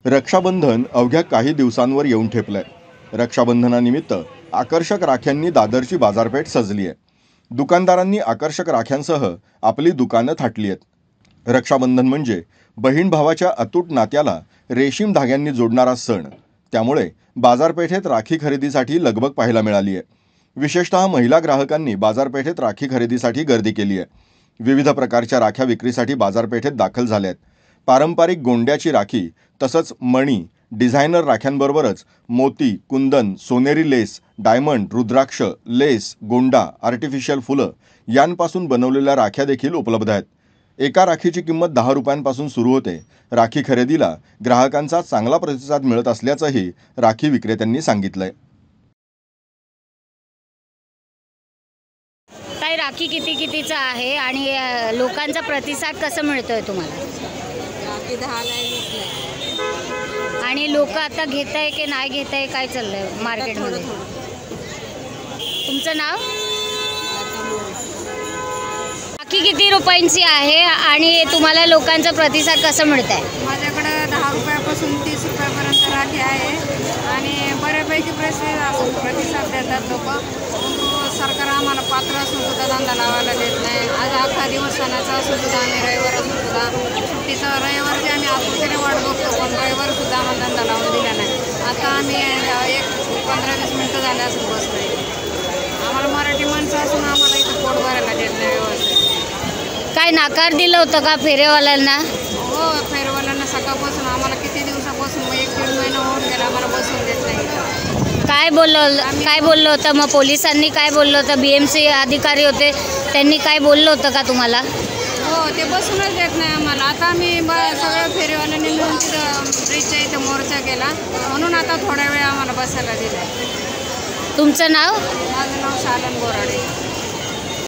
रक्षाबंधन अवघ्या काही दिवसांवर येऊन ठेपलंय। रक्षाबंधनानिमित्त आकर्षक राख्यांनी दादरची बाजारपेठ सजली आहे। दुकानदारांनी आकर्षक राख्यांसह आपली दुकानं थाटली आहेत। रक्षाबंधन म्हणजे बहीण भावाच्या अतूट नात्याला रेशीम धाग्यांनी जोडणारा सण, त्यामुळे बाजारपेठेत राखी खरेदीसाठी लगबग पाहायला मिळाली आहे। विशेषतः महिला ग्राहकांनी बाजारपेठेत राखी खरेदीसाठी गर्दी केली आहे। विविध प्रकारच्या राख्या विक्रीसाठी बाजारपेठेत दाखल झाल्या आहेत। पारंपरिक गोंड्याची राखी तसंच मणी, डिझायनर राख्यांबरोबरच मोती, कुंदन, सोनेरी लेस, डायमंड, रुद्राक्ष, लेस, गोंडा, आर्टिफिशियल फुलं यांपासून बनवलेल्या राख्या देखील उपलब्ध आहेत। एका राखीची किंमत 10 रुपयांपासून सुरू होते। राखी खरेदीला ग्राहकांचा चांगला प्रतिसाद मिळत असल्याचंही राखी विक्रेत्यांनी सांगितलंय। काय राखी कितीचा आहे आणि लोकांचा प्रतिसाद कसा मिळतोय तुम्हाला? राखी 10 ला घेतलंय आणि लोक आता घेताय की नाही घेताय, काय चाललंय मार्केटमध्ये? तुमचं नाव? राखी किती रुपयांची आहे आणि तुम्हाला लोकांचा प्रतिसाद कसा मिळतंय? माझ्याकडे 10 रुपयापासून 30 रुपयापर्यंत राखी आहे आणि बऱ्यापैकी प्रतिसाद देतात लोक। सरकार आम्हाला पात्र असून सुद्धा धंदा लावायला देत नाही। आज अख्खा दिवस सणाचा असून सुद्धा आम्ही रविवार असून सुद्धा सुट्टीचा रविवारची आम्ही आतुरतेने वाट बघतो, पण रविवार सुद्धा आम्हाला धंदा लावून दिला नाही। आता आम्ही 15-20 मिनटं झाले असून बसलो आहे। आम्हाला मराठी माणसं असून आम्हाला इथं पोट भरायला देत नाही व्यवस्थित। काय नाकार दिलं होतं का फेरेवाल्यांना? हो, फेरवाल्यांना सकाळपासून आम्हाला किती दिवसापासून 1-1.5 महिना होऊन गेला आम्हाला बसवून देत नाही। काय बोललं होतं मग? पोलिसांनी काय बोललं होतं? BMC अधिकारी होते, त्यांनी काय बोललं होतं का तुम्हाला? हो, ते बसूनच देत नाही आम्हाला। आता आम्ही सगळ्या फेरीवाल्यांनी मिळून तिथं ब्रिजच्या इथं मोर्चा केला, म्हणून आता थोड्या वेळ आम्हाला बसायला दिलं। तुमचं नाव? माझं नाव शालन बोराडे।